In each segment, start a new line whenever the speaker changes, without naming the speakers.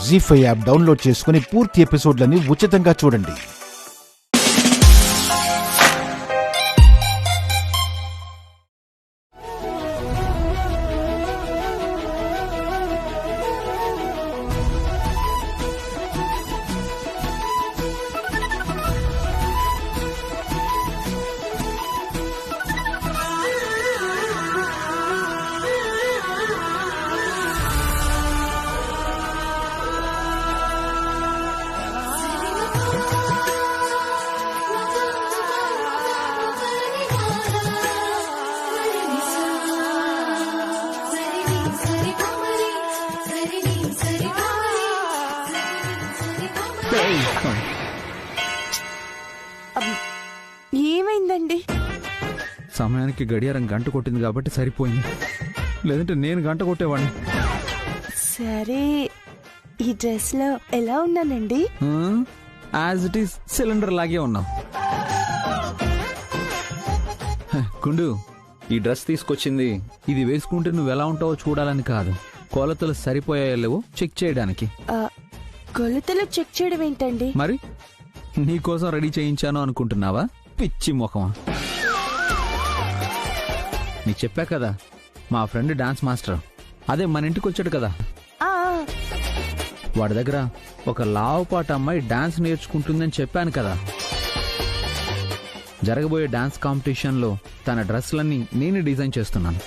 జీ5 app download చేసుకుని పూర్తి ఎపిసోడ్లని ఉచితంగా చూడండి.
ఏమైందండి?
సమయానికి గడియారం గంట కొట్టింది కాబట్టి సరిపోయింది, లేదంటే నేను గంట కొట్టేవాడిని.
సరే, ఈ డ్రెస్ లో ఎలా ఉన్నానండి?
యాజ్ ఇట్ ఈస్ సిలిండర్ లాగే ఉన్నాం. కుండు, ఈ డ్రెస్ తీసుకొచ్చింది ఇది వేసుకుంటే నువ్వు ఎలా ఉంటావో చూడాలని కాదు, కొలతలు సరిపోయాయో లేవో చెక్ చేయడానికి.
కొలతలు చెక్ చేయడం ఏంటండి?
మరి నీకోసం రెడీ చేయించాను అనుకుంటున్నావా పిచ్చి ముఖమా? నీకు చెప్పా కదా, మా ఫ్రెండ్ డాన్స్ మాస్టర్ అదే మన ఇంటికి వచ్చాడు కదా, వాడి దగ్గర ఒక లావుపాటు అమ్మాయి డాన్స్ నేర్చుకుంటుందని చెప్పాను కదా. జరగబోయే డాన్స్ కాంపిటీషన్లో తన డ్రెస్లన్నీ నేనే డిజైన్ చేస్తున్నాను.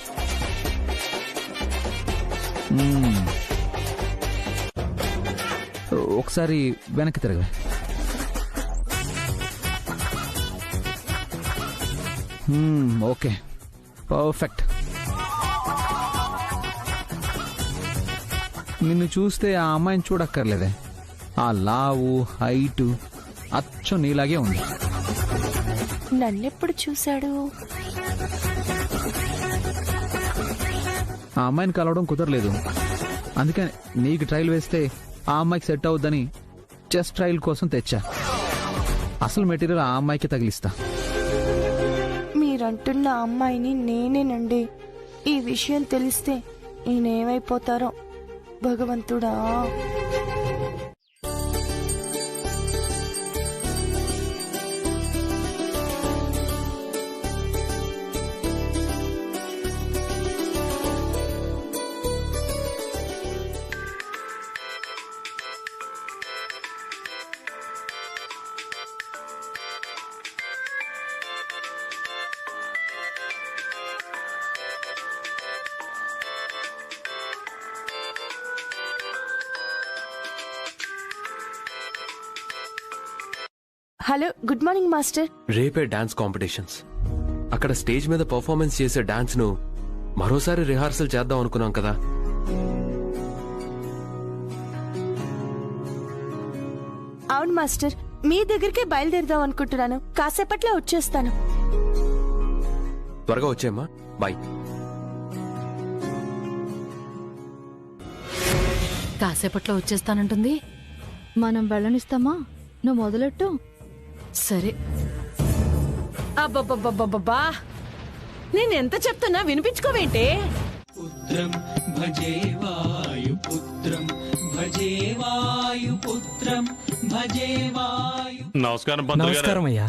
ఒకసారి వెనక్కి తిరగ. Okay, perfect. నిన్ను చూస్తే ఆ అమ్మాయిని చూడక్కర్లేదే, ఆ లావు హైటు అచ్చం నీలాగే ఉంది.
నన్నెప్పుడు చూశాడు?
ఆ అమ్మాయిని కలవడం కుదరలేదు, అందుకని నీకు ట్రైల్ వేస్తే ఆ అమ్మాయికి సెట్ అవుద్దని జస్ట్ ట్రైల్ కోసం తెచ్చా. అసలు మెటీరియల్ ఆ అమ్మాయికి తగిలిస్తా.
మీరంటున్న అమ్మాయిని నేనేనండి. ఈ విషయం తెలిస్తే నేనేమైపోతారో భగవంతుడా. Hello, good morning master.
రేపే డాన్స్ కాంపిటీషన్స్. అక్కడ స్టేజ్ మీద పర్ఫార్మెన్స్ చేసే డాన్స్ ను మరోసారి రిహార్సల్ చేద్దాం అనుకున్నాం కదా.
అవును మాస్టర్, మీ దగ్గరికే బయలుదేరదాం అనుకుంటున్నాను. కాసేపట్లో వచ్చేస్తాను.
త్వరగా వచ్చేమ్మా, బాయ్.
కాసేపట్లో వచ్చేస్తానంటుంది.
మనం వెళ్ళనిస్తామా? నువ్వు మొదలెట్టు.
సరే. అబ్బబ్బబ్బబ్బబ్బా, నేనెంత చెప్తున్నా వినిపించుకోవేంటే?
పుత్రం భజే వాయుపుత్రం భజే వాయుపుత్రం భజే వాయు.
నమస్కారం అయ్యా.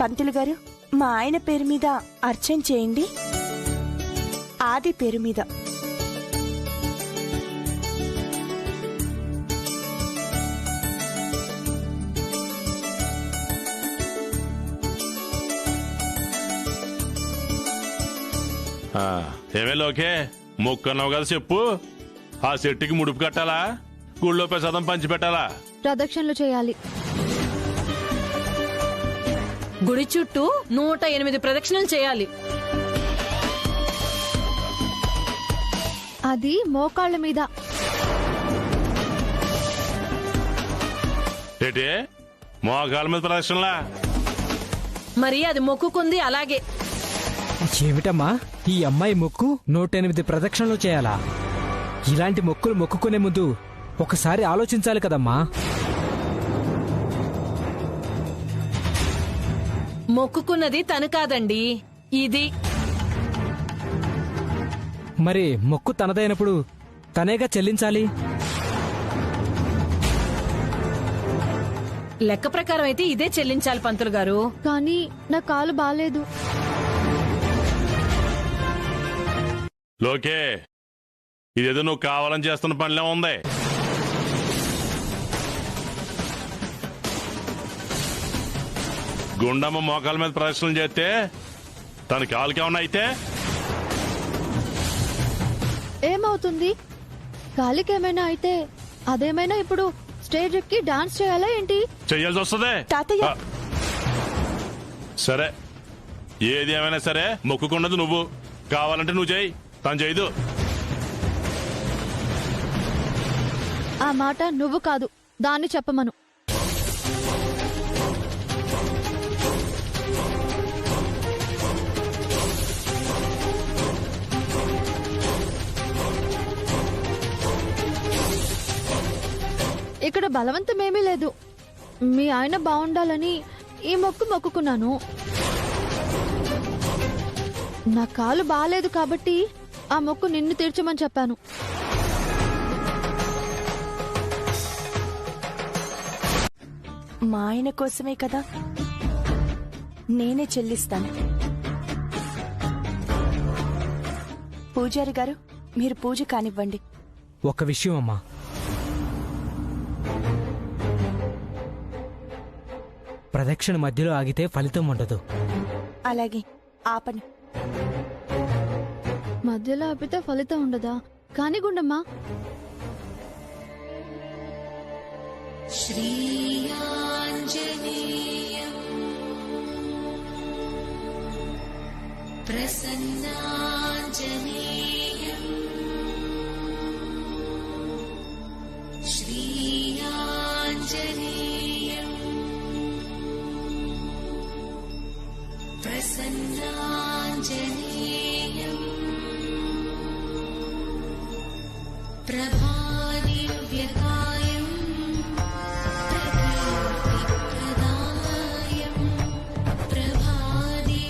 పంతులు గారు, మా ఆయన పేరు మీద అర్చన చేయండి. ఆది పేరు మీద.
ఏమేలోకే మొక్కన్నావు కదా, చెప్పు. ఆ చెట్టుకి ముడుపు కట్టాలా, గుళ్ళో ప్రసాదం పంచి పెట్టాలా?
ప్రదక్షిణలు చేయాలి.
గుడి చుట్టూ 108 ప్రదక్షిణలు చేయాలి.
అది మోకాళ్ళ మీద.
ఏటే మోకాళ్ళ మీద ప్రదక్షిణలా?
మరి అది మొక్కుకుంది అలాగే.
ఏమిటమ్మా, ఈ అమ్మాయి మొక్కు 108 ప్రదక్షిణలు చేయాలా? ఇలాంటి మొక్కులు మొక్కుకునే ముందు ఒకసారి ఆలోచించాలి కదమ్మా.
మొక్కుకున్నది తను కాదండి, ఇది.
మరి మొక్కు తనదైనప్పుడు తనేగా చెల్లించాలి.
లెక్క ప్రకారం అయితే ఇదే చెల్లించాలి పంతులు గారు.
కానీ నా కాలు బాలేదు.
లోకే, ఇదేదో నువ్వు కావాలని చేస్తున్న పనిలో ఉంది. గుండమ్మ మోకాల మీద ప్రదర్శనలు చేస్తే తన కాలుకేమన్నా అయితే
ఏమవుతుంది? కాలికేమైనా అయితే అదేమైనా ఇప్పుడు స్టేజ్ ఎక్కి డాన్స్ చేయాలా ఏంటి?
చెయ్యాల్సి వస్తుంది.
తాతయ్య
సరే, ఏది ఏమైనా సరే మొక్కుకున్నది నువ్వు. కావాలంటే నువ్వు చెయ్యి, తను చేయదు.
ఆ మాట నువ్వు కాదు, దాన్ని చెప్పమను. ఇక్కడ బలవంతమేమీ లేదు. మీ ఆయన బాగుండాలని ఈ మొక్కు మొక్కుకున్నాను. నా కాలు బాలేదు కాబట్టి ఆ మొక్కు నిన్ను తీర్చమని చెప్పాను.
మా ఆయన కోసమే కదా, నేనే చెల్లిస్తాను. పూజారి గారు, మీరు పూజ కానివ్వండి.
ఒక విషయం అమ్మా, ప్రదక్షిణ మధ్యలో ఆగితే ఫలితం ఉండదు.
అలాగే ఆపను.
మధ్యలో ఆపితే ఫలితం ఉండదా? కాని గుండమ్మా.
శ్రీయాంజనేయం ప్రసన్నాంజనేయం శ్రీయాంజనేయం ప్రసన్నాంజనేయం ప్రభాదివ్యకాయం ప్రకీర్తిప్రదాయం ప్రభాదివ్యకాయం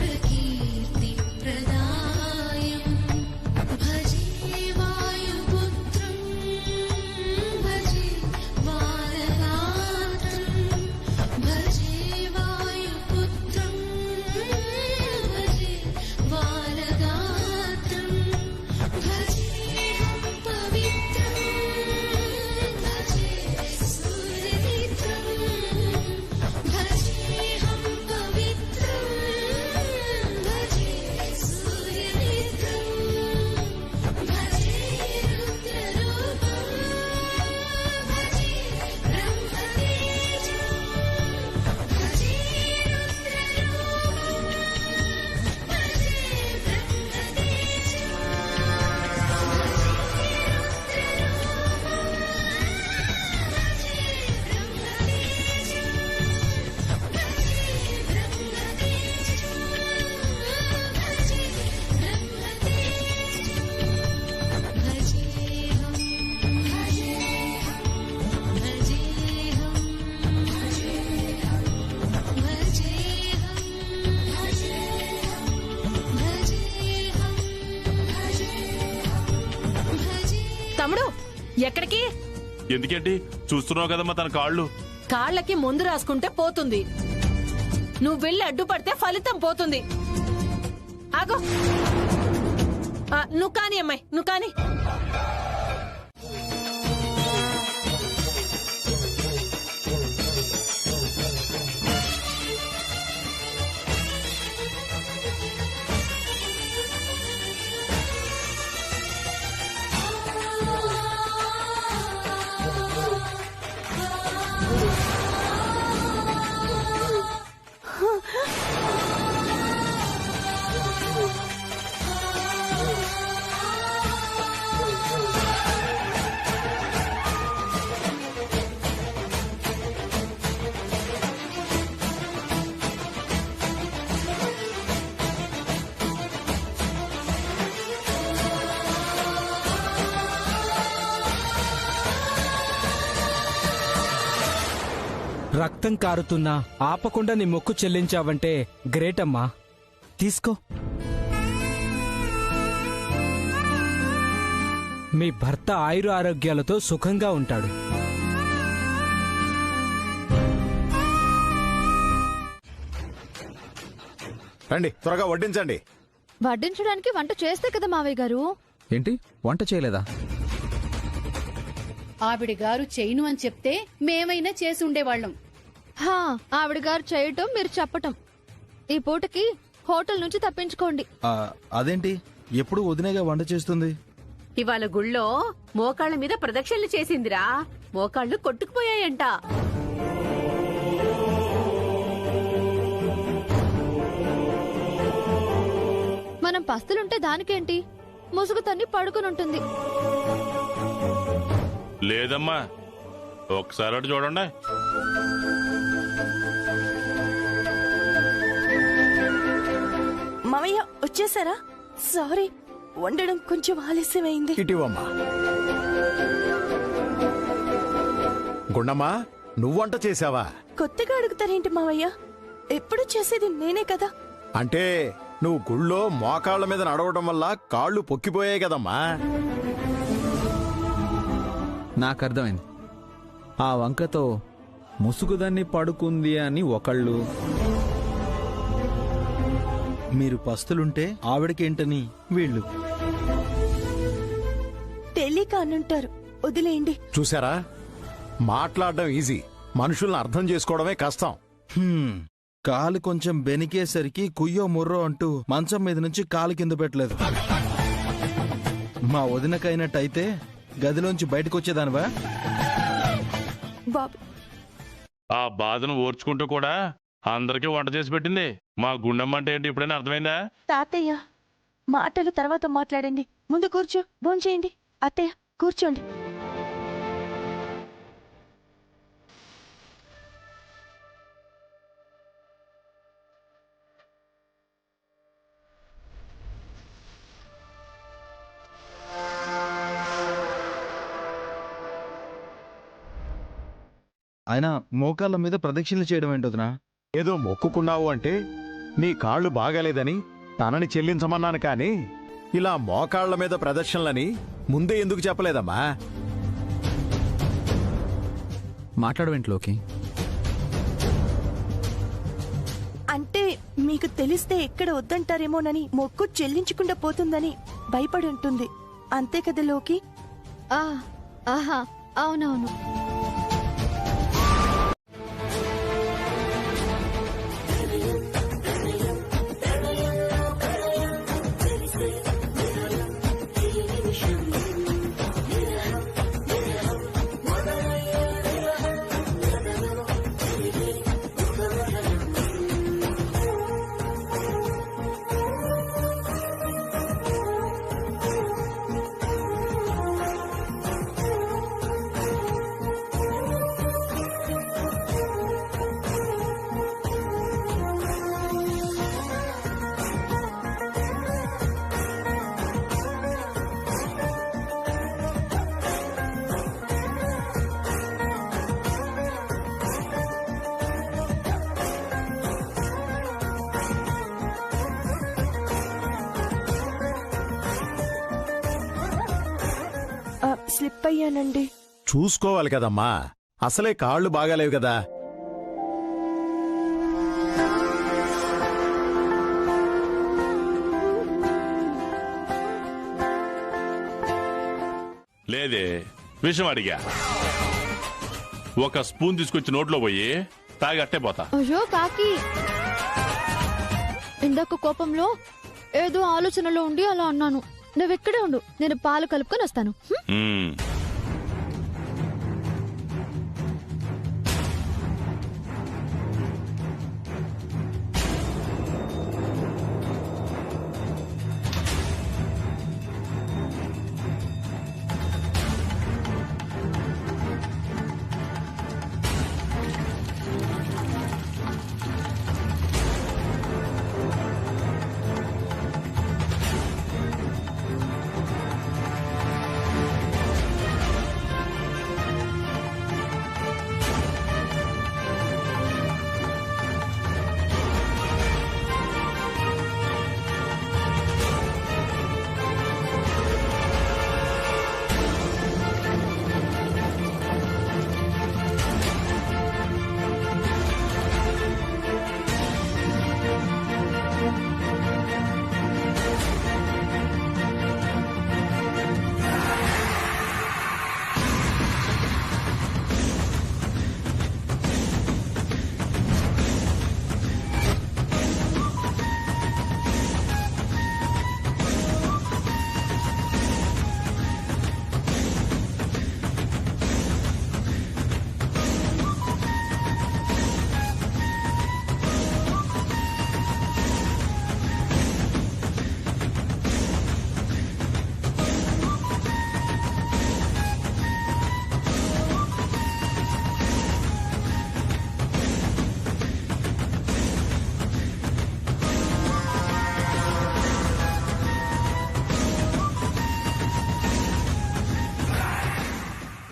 ప్రకీర్తిప్రదాయం భజే వాయుపుత్రం భజే బాలగాత్రం భజే వాయుపుత్రం భజే బాలగాత్రం భజేహం పవిత్రం భజే సూర్యమిత్రం భజేహం పవిత్రం భజే సూర్యమిత్రం భజే రుద్రరూపం భజే బ్రహ్మతేజం భజే రుద్రరూపం భజే బ్రహ్మతేజం
తమ్ముడు, ఎక్కడికి?
ఎందుకేంటి? చూస్తున్నావు కదమ్మా తన కాళ్ళు.
కాళ్ళకి ముందు రాసుకుంటే పోతుంది. నువ్వు వెళ్ళి అడ్డుపడితే ఫలితం పోతుంది. ఆగో, నువ్వు కాని అమ్మాయి, నువ్వు కాని.
రక్తం కారుతున్నా ఆపకుండా నీ మొక్కు చెల్లించావంటే గ్రేట్ అమ్మా. తీసుకో. మీ భర్త ఆయుర ఆరోగ్యాలతో సుఖంగా ఉంటాడు.
రండి త్వరగా వడ్డించండి.
వడ్డించడానికి వంట చేస్తే కదా మావయ్య గారు.
ఏంటి వంట చేయలేదా?
ఆవిడ గారు చేయను అని చెప్తే మేమైనా చేసి ఉండేవాళ్ళం.
హా, ఆవిడ గారు చేయటం మీరు చెప్పటం. ఈ పూటకి హోటల్ నుంచి తప్పించుకోండి.
అదేంటి ఎప్పుడు వదినేగా వంట చేస్తుంది?
ఇవాళ గుళ్ళో మోకాళ్ళ మీద ప్రదక్షిణలు చేసిందిరా. మోకాళ్ళు కొట్టుకుపోయాయంట.
మనం పస్తులుంటే దానికేంటి, ముసుగు తన్ని పడుకునుంటుంది.
లేదమ్మా, ఒకసారి అటు చూడండి.
మావయ్య వచ్చేసారా? సారీ, వండడం కొంచెం ఆలస్యమైంది.
ఇటీవమ్మా. గుండమ్మా, నువ్వు వంట చేసావా?
కొత్తగా అడుగుతారేంటి మావయ్య? ఎప్పుడు చేసేది నేనే కదా.
అంటే నువ్వు గుళ్ళో మోకాళ్ల మీద నడవడం వల్ల కాళ్ళు పొక్కిపోయాయి కదమ్మా.
నాకు అర్థమైంది. ఆ వంకతో ముసుగుదాన్ని పడుకుంది అని ఒకళ్ళు,
మీరు పస్తులుంటే ఆవిడకేంటని వీళ్ళు.
తెలియక అనుంటారు, వదిలేయండి.
చూసారా, మాట్లాడడం ఈజీ, మనుషుల్ని అర్థం చేసుకోవడమే కష్టం.
కాలు కొంచెం బెనికేసరికి కుయ్యో ముర్రో అంటూ మంచం మీద నుంచి కాలు కింద పెట్టలేదు. మా వదినకైనట్టయితే గదిలోంచి బయటకొచ్చేదానివా?
బాబు,
ఆ బాధను ఓర్చుకుంటూ కూడా అందరికీ వంట చేసి పెట్టింది. మా గుండమ్మ అంటే ఏంటి ఇప్పుడైనా అర్థమైందా?
తాతయ్య, మాటలు తర్వాత మాట్లాడండి. ముందు కూర్చో, భోంచేయండి. అత్తయ్య కూర్చోండి.
ఆయన మోకాళ్ళ మీద ప్రదక్షిణలు చేయడం ఏంటోదినా?
ఏదో మొక్కుకున్నావు అంటే నీ కాళ్ళు బాగాలేదని తనని చెల్లించమన్నాను కాని ఇలా మోకాళ్ల మీద ప్రదర్శనలని ముందే ఎందుకు చెప్పలేదమ్మా?
మాట్లాడవేంట్లోకి?
అంటే మీకు తెలిస్తే ఎక్కడ వద్దంటారేమోనని, మొక్కు చెల్లించకుండా పోతుందని భయపడి ఉంటుంది. అంతే కదా లోకి?
ఆహా, అవునవును.
స్లిప్ అయ్యానండి.
చూసుకోవాలి కదమ్మా, అసలే కాళ్ళు బాగాలేవు కదా.
లేదే, విషయం అడిగా. ఒక స్పూన్ తీసుకొచ్చి నోట్లో పోయి తాగి అట్టే పోతా.
అయ్యో కాకి, ఇందాక కోపంలో ఏదో ఆలోచనలో ఉండి అలా అన్నాను. నువ్వెక్కడే ఉండు, నేను పాలు కలుపుకొని వస్తాను.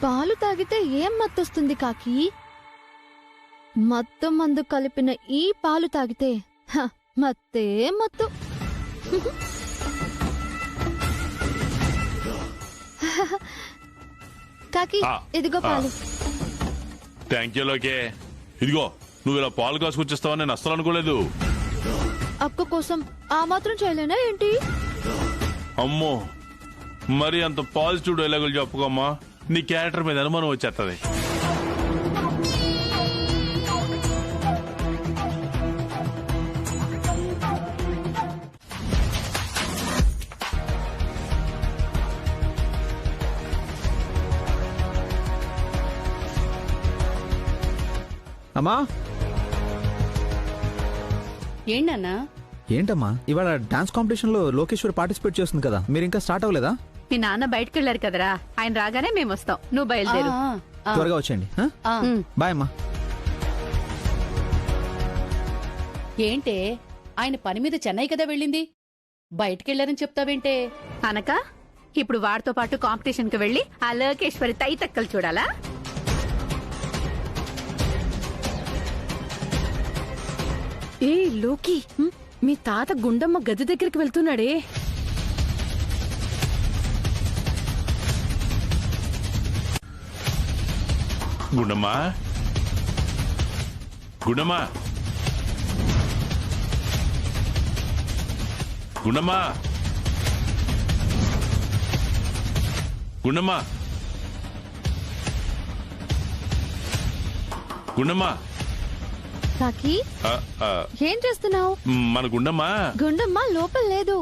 పాలు తాగితే ఏం మత్తొస్తుంది కాకి? మత్తు మందు కలిపిన ఈ పాలు తాగితే మత్తే మత్తు. కాకి ఇదిగో పాలు.
థ్యాంక్ యూ లోకే. ఇదిగో నువ్వు ఇలా పాలు కాసుకొచ్చిస్తావని నేను అస్సలు అనుకోలేదు.
అక్క కోసం ఆ మాత్రం చేయలేనా ఏంటి?
అమ్మో, మరి అంత పాజిటివ్ డైలాగులు చెప్పుకోమ్మా, నీ క్యారెక్టర్ మీద అనుమానం వచ్చేస్తుంది.
అమ్మా
ఏంటన్నా?
ఏంటమ్మా ఇవాళ డాన్స్ కాంపిటీషన్ లో లోకేశ్వర్ పార్టిసిపేట్ చేస్తుంది కదా, మీరు ఇంకా స్టార్ట్ అవ్వలేదా?
మీ నాన్న బయటకు వెళ్ళారు కదరా, ఆయన రాగానే మేము వస్తాం. నువ్వు బయలుదేరు.
త్వరగా వచ్చేయండి. బాయ్ అమ్మా.
ఏంటే ఆయన పని మీద చెన్నై కదా వెళ్ళింది, బయటకెళ్లారని చెప్తావేంటే?
అనక ఇప్పుడు వాడితో పాటు కాంపిటీషన్ కి వెళ్ళి ఆ లోకేశ్వరి తైతక్కలు చూడాలా? ఏ లోకి, మీ తాత గుండమ్మ గది దగ్గరికి వెళ్తున్నాడే.
గుండమ్మా, గుండమ్మా, గుండమ్మా, గుండమ్మా, గుండమ్మా.
కాకి ఏం చేస్తున్నావు?
మన గుండమ్మా.
గుండమ్మ లోపల లేదు,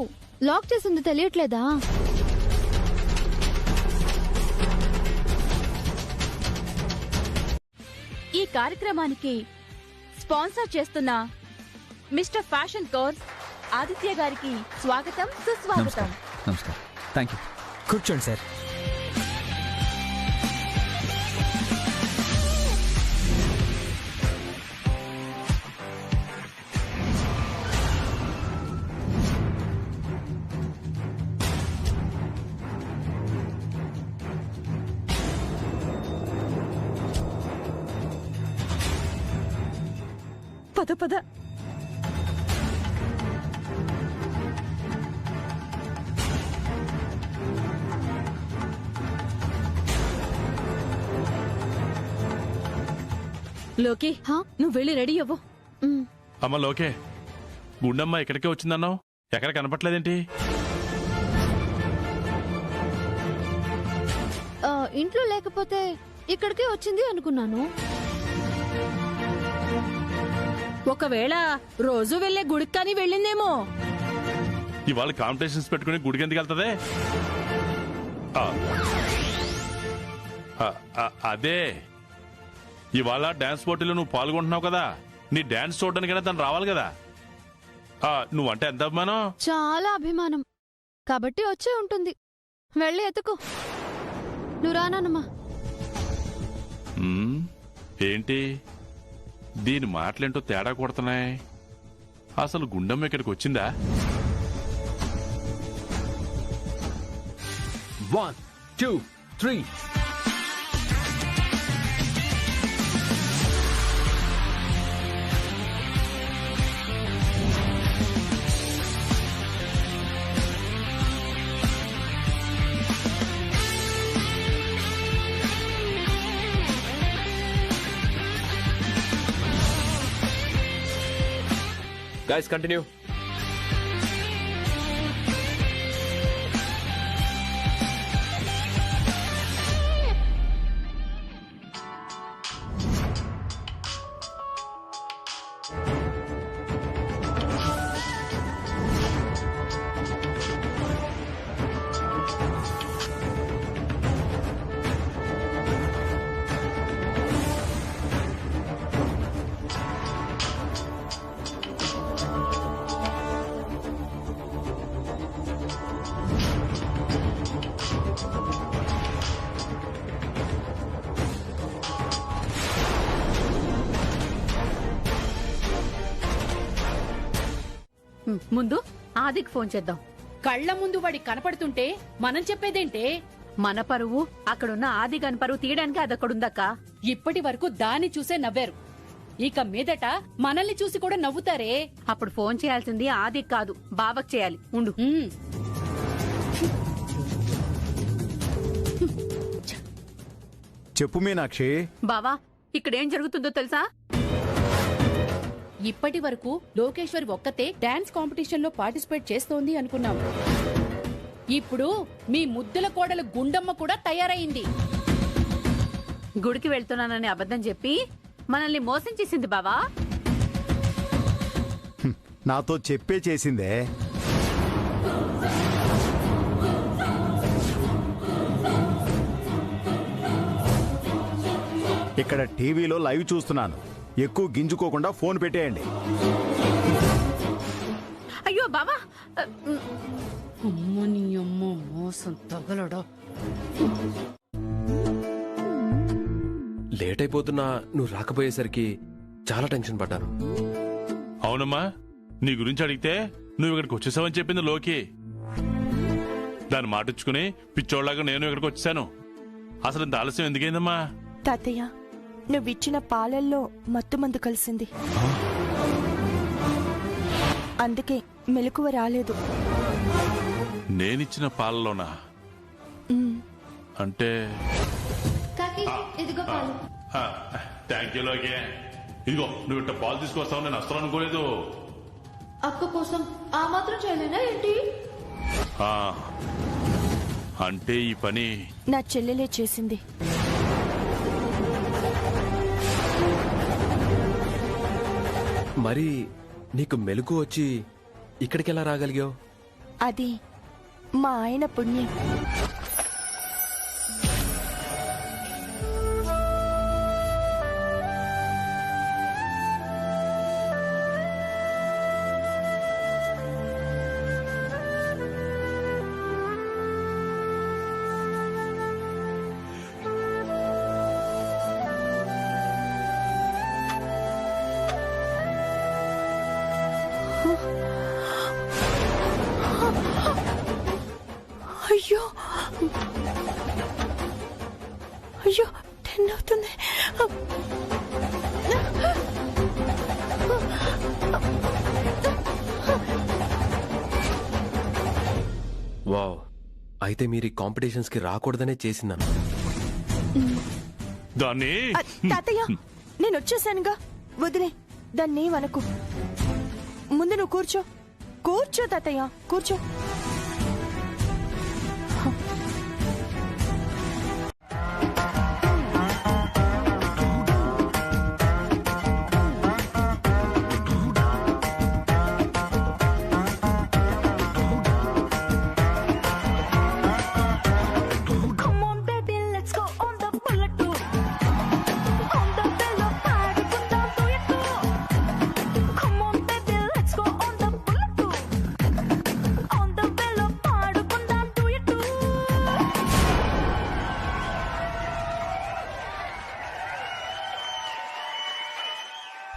లాక్ చేసింది తెలియట్లేదా?
ఈ కార్యక్రమానికి స్పాన్సర్ చేస్తున్న మిస్టర్ ఫ్యాషన్ కోర్స్ ఆదిత్య గారికి స్వాగతం, సుస్వాగతం.
నమస్కారం. Thank you.
కూర్చోండి సార్.
పద పద.
లోకి, నువ్వు వెళ్ళి రెడీ అవ్వు.
అమ్మ లోకే, గుండమ్మ ఇక్కడికే వచ్చిందన్నావు, ఎక్కడ కనపట్లేదేంటి?
ఇంట్లో లేకపోతే ఇక్కడికే వచ్చింది అనుకున్నాను.
ఒకవేళ రోజు వెళ్లే గుడికి కానీ వెళ్ళిందేమో.
ఇవాళ కాంపిటీషన్స్ పెట్టుకుని గుడికి ఎందుకు వెళ్తుంది? అదే ఇవాళ డాన్స్ పోటీలో నువ్వు పాల్గొంటున్నావు కదా, నీ డాన్స్ చూడడానికైనా తను రావాలి కదా. నువ్వంటే ఎంత అభిమానం?
చాలా అభిమానం కాబట్టి వచ్చే ఉంటుంది. వెళ్ళి ఎత్తుకో. నువ్వు రానమ్మా.
ఏంటి దీని మాటలేంటో తేడా కొడుతున్నాయి. అసలు గుండమ్మ ఇక్కడికి వచ్చిందా?
1 2 3.
Guys, continue.
ముందు ఆదికి ఫోన్ చేద్దాం.
కళ్ళ ముందు వాడి కనపడుతుంటే మనం చెప్పేదేంటే?
మన పరువు అక్కడున్న ఆది గన్ పరువు తీయడానికి అదక్కడుందక్క.
ఇప్పటి వరకు దాన్ని చూసే నవ్వారు, ఇక మీదట మనల్ని చూసి కూడా నవ్వుతారే.
అప్పుడు ఫోన్ చేయాల్సింది ఆది కాదు, బావకు చేయాలి. ఉండు.
చెప్పు మీనాక్షి.
బావా, ఇక్కడేం జరుగుతుందో తెలుసా?
ఇప్పటి వరకు లోకేశ్వరి ఒక్కతే డాన్స్ కాంపిటీషన్ లో పార్టిసిపేట్ చేస్తోంది అనుకున్నాం. ఇప్పుడు మీ ముద్దుల కోడలు గుండమ్మ కూడా తయారైంది.
గుడికి వెళ్తున్నానని అబద్ధం చెప్పి మనల్ని మోసం చేసింది బావా.
నాతో చెప్పే చేసిందే. ఇక్కడ టీవీలో లైవ్ చూస్తున్నాను. ఎక్కువ గింజుకోకుండా ఫోన్ పెట్టేయండి.
అయ్యో బావా,
అమ్మని అమ్మ మోసం తగలడా.
లేట్ అయిపోతున్నా నువ్వు రాకపోయేసరికి చాలా టెన్షన్ పడ్డాను.
అవునమ్మా, నీ గురించి అడిగితే నువ్వు ఇక్కడికి వచ్చేసావని చెప్పింది లోకి. దాన్ని మాటిచ్చుకుని పిచ్చోళ్ళగా నేను ఇక్కడికి వచ్చేసాను. అసలు ఇంత ఆలస్యం ఎందుకైందమ్మా?
తాతయ్య, నువ్విచ్చిన పాలల్లో మత్తుమందు కలిసింది, అందుకే మెలకువ రాలేదు.
నేనిచ్చిన పాలలోనా? అంటే థ్యాంక్ యూ లోకే. ఇదిగో నువ్వు ఇట్ట పాలు తీసుకొస్తావు నేను అస్సలు అనుకోలేదు.
అక్క కోసం ఆ మాత్రం చేయలేనా ఏంటి?
అంటే ఈ పని
నా చెల్లెలే చేసింది.
మరి నీకు మెలకు వచ్చి ఇక్కడికి ఎలా రాగలిగావు?
అది మా ఆయన పుణ్యం. అయ్యో అయ్యో, 10 అవుతుంది.
వావ్, అయితే మీరు ఈ కాంపిటీషన్స్ కి రాకూడదనే చేసిందాను.
దాన్ని
తాతయ్య, నేను వచ్చేసానుగా, వదిలే దాన్ని వనకు. ముందు నువ్వు కూర్చో. కూర్చో తాతయ్య, కూర్చో.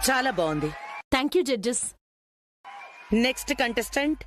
చాలా బాగుంది.
Thank you judges.
Next contestant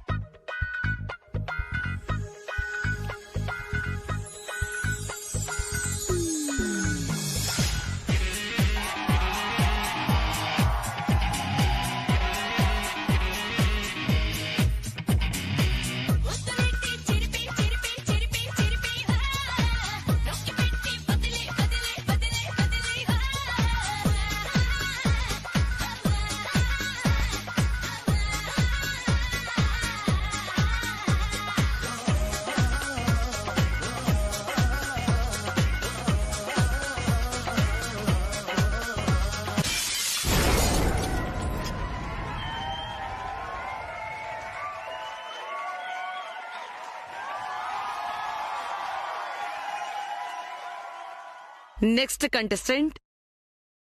next contestant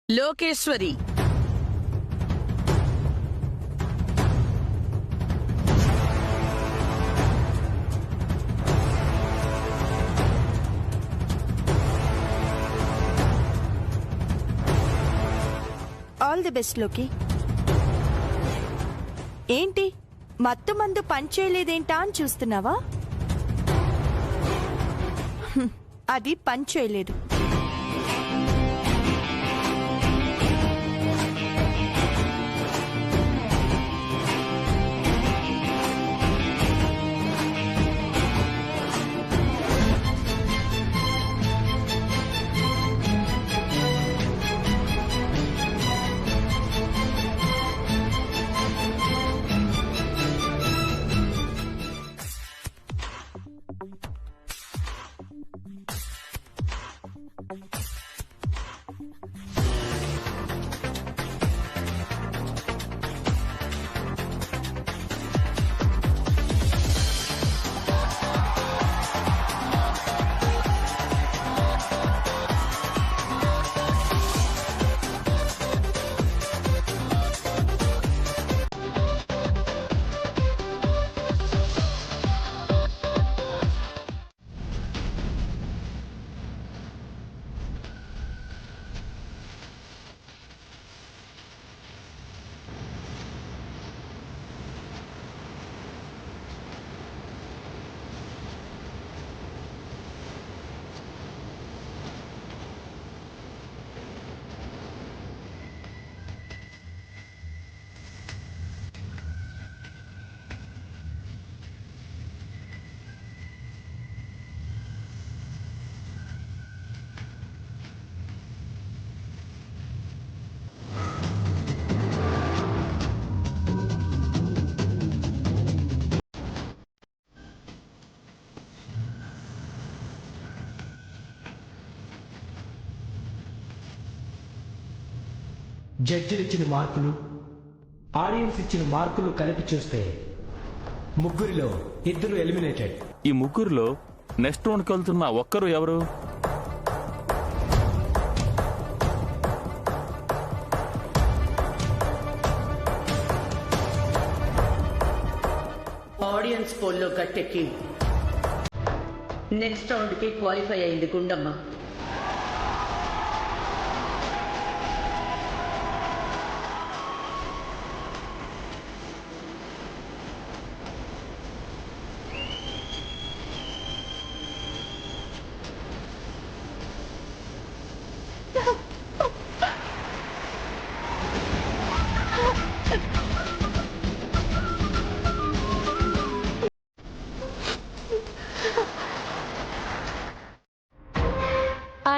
Lokeshwari.
All the best లోకి. ఏంటి మత్తు మందు పనిచేయలేదేంటా అని చూస్తున్నావా? అది పని చేయలేదు.
జడ్జిలు ఇచ్చిన మార్కులు, ఆడియన్స్ ఇచ్చిన మార్కులు కలిపి చూస్తే ముగ్గురిలో ఇద్దరు ఎలిమినేటెడ్.
ఈ ముగ్గురులో నెక్స్ట్ రౌండ్కి వెళ్తున్న ఒక్కరు ఎవరు?
ఆడియన్స్ పోల్లో గట్టెక్కి నెక్స్ట్ రౌండ్ కి క్వాలిఫై అయింది గుండమ్మ.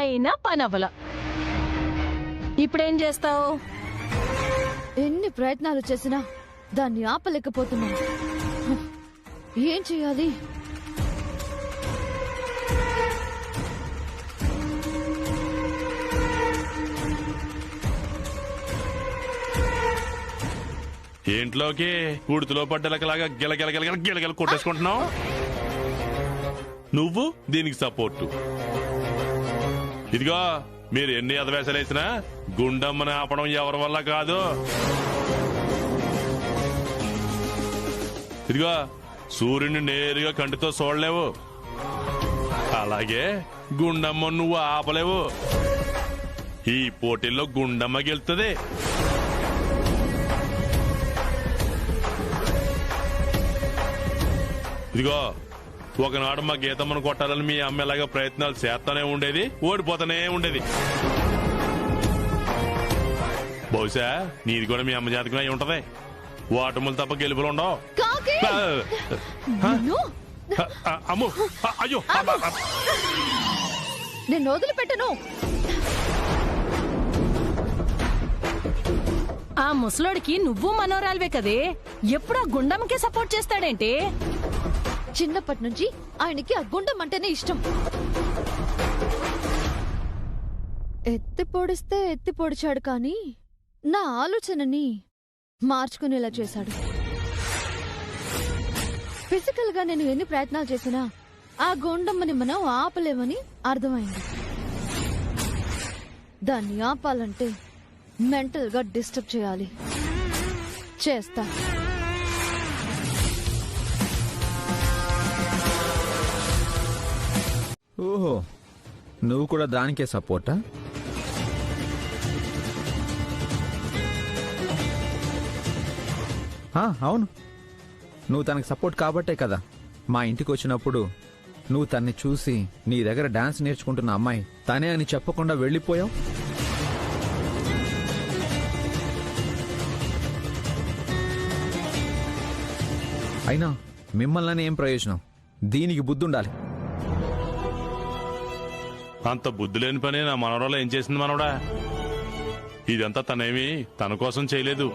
అయినా పనవల. ఇప్పుడేం చేస్తావు?
ఎన్ని ప్రయత్నాలు చేసినా దాన్ని ఆపలేకపోతున్నాను. ఏం చేయాలి?
ఏంట్లోకి ఉడుతులో పడ్డలకలాగా గిలగిల కొట్టేసుకుంటున్నావు. నువ్వు దీనికి సపోర్టు. ఇదిగో మీరు ఎన్ని అధవేశాలు వేసినా గుండమ్మని ఆపడం ఎవరి వల్ల కాదు. ఇదిగో సూర్యుని నేరుగా కంటితో చూడలేవు, అలాగే గుండమ్మ నువ్వు ఆపలేవు. ఈ పోటీల్లో గుండమ్మ గెలుస్తుంది. ఇదిగో ఒకనాడు మా గీతమ్మను కొట్టాలని మీ అమ్మ ఎలాగా ప్రయత్నాలు చేస్తానే ఉండేది, ఓడిపోతానే ఉండేది. బహుశా నీది కూడా మీ అమ్మ జాతకం అయి ఉంటది. ఓటములు తప్ప గెలుపులు ఉండవు. అమ్ము అయ్యో
నేను వదిలిపెట్టను.
ఆ ముసలోడికి నువ్వు మనోరాల్వే కదే, ఎప్పుడూ గుండమ్మకే సపోర్ట్ చేస్తాడేంటి?
చిన్నప్పటి నుంచి ఆయనకి ఆ గుండం అంటేనే ఇష్టం. ఎత్తి పొడిస్తే ఎత్తి పొడిచాడు కానీ నా ఆలోచనని మార్చుకునేలా చేశాడు. ఫిజికల్ గా నేను ఎన్ని ప్రయత్నాలు చేసినా ఆ గుండమ్మని మనం ఆపలేమని అర్థమైంది. దాన్ని ఆపాలంటే మెంటల్ గా డిస్టర్బ్ చేయాలి. చేస్తా.
ఓహో, నువ్వు కూడా దానికే సపోర్టా? అవును, నువ్వు తనకి సపోర్ట్ కాబట్టే కదా మా ఇంటికి వచ్చినప్పుడు నువ్వు తన్ని చూసి నీ దగ్గర డాన్స్ నేర్చుకుంటున్న అమ్మాయి తనే అని చెప్పకుండా వెళ్ళిపోయావు. అయినా మిమ్మల్ని ఏం ప్రయోజనం? దీనికి బుద్ధి ఉండాలి.
అంత బుద్ధి లేని పని నా మనవరాలు ఏం చేసింది మనవడా? ఇదంతా తనేమి తన కోసం చేయలేదు.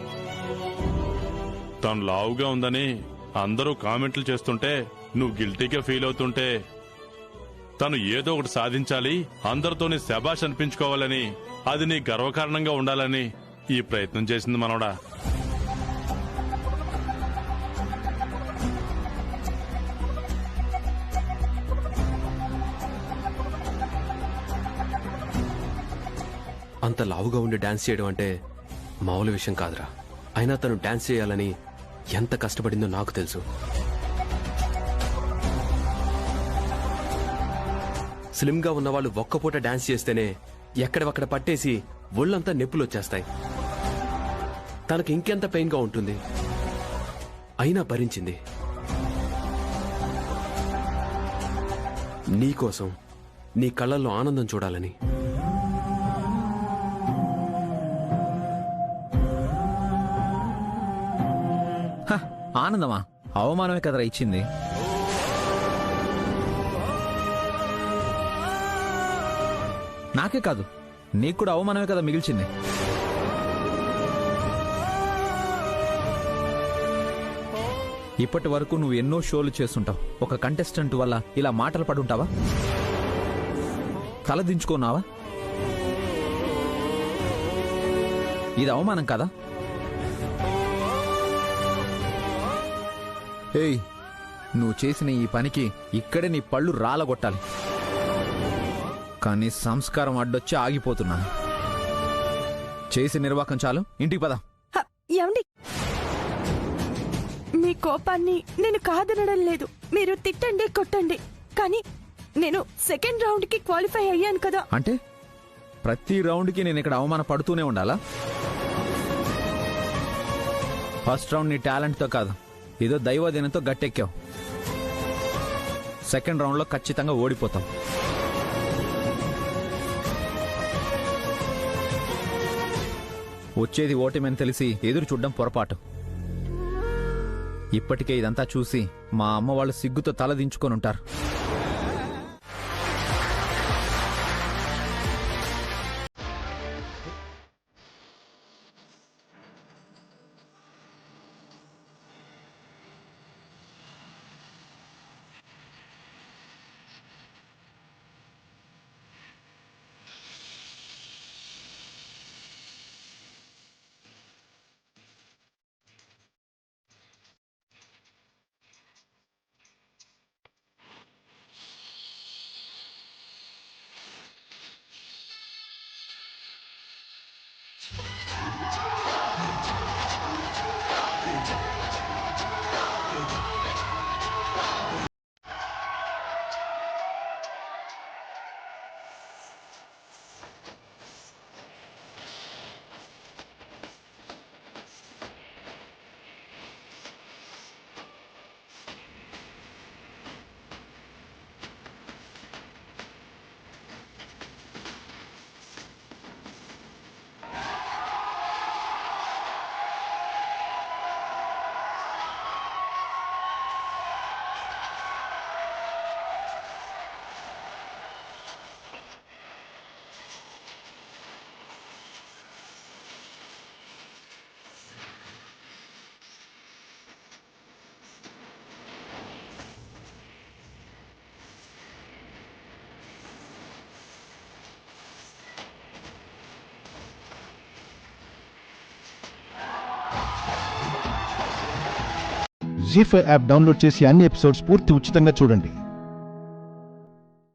తను లావుగా ఉందని అందరూ కామెంట్లు చేస్తుంటే నువ్వు గిల్టీగా ఫీల్ అవుతుంటే తను ఏదో ఒకటి సాధించాలి, అందరితోని శబాష్ అనిపించుకోవాలని, అది నీ గర్వకారణంగా ఉండాలని ఈ ప్రయత్నం చేసింది మనవడా.
అంత లావుగా ఉండి డాన్స్ చేయడం అంటే మామూలు విషయం కాదురా. అయినా తను డాన్స్ చేయాలని ఎంత కష్టపడిందో నాకు తెలుసు. స్లిమ్గా ఉన్నవాళ్ళు ఒక్కపూట డాన్స్ చేస్తేనే ఎక్కడవక్కడ పట్టేసి ఒళ్ళంతా నొప్పులు వచ్చేస్తాయి. తనకి ఇంకెంత పెయిన్గా ఉంటుంది, అయినా భరించింది. నీకోసం, నీ కళ్ళల్లో ఆనందం చూడాలని.
ఆనందమా? అవమానమే కదరా ఇచ్చింది. నాకే కాదు, నీకు కూడా అవమానమే కదా మిగిల్చింది. ఇప్పటి వరకు నువ్వు ఎన్నో షోలు చేస్తుంటావు. ఒక కంటెస్టెంట్ వల్ల ఇలా మాటలు పడుంటావా? తలదించుకున్నావా? ఇది అవమానం కదా? ఏయ్, నువ్వు చేసిన ఈ పనికి ఇక్కడే నీ పళ్ళు రాలగొట్టాలి. కానీ సంస్కారం అడ్డొచ్చి ఆగిపోతున్నాను. చేసి నిర్వాకం చాలు, ఇంటికి పద.
ఏమండి, మీ కోపాన్ని నేను కాదనడం లేదు. మీరు తిట్టండి, కొట్టండి, కానీ నేను సెకండ్ రౌండ్ కి క్వాలిఫై అయ్యాను కదా.
అంటే ప్రతి రౌండ్కి నేను ఇక్కడ అవమాన పడుతూనే ఉండాలా? ఫస్ట్ రౌండ్ నీ టాలెంట్తో కాదు, ఏదో దైవదినంతో గట్టెక్కావు. సెకండ్ రౌండ్లో ఖచ్చితంగా ఓడిపోతాం. వచ్చేది ఓటమని తెలిసి ఎదురు చూడడం పొరపాటు. ఇప్పటికే ఇదంతా చూసి మా అమ్మ వాళ్ళు సిగ్గుతో తలదించుకొని ఉంటారు.
జీ5 యాప్ డౌన్లోడ్ చేసి అన్ని ఎపిసోడ్స్ పూర్తి ఉచితంగా చూడండి.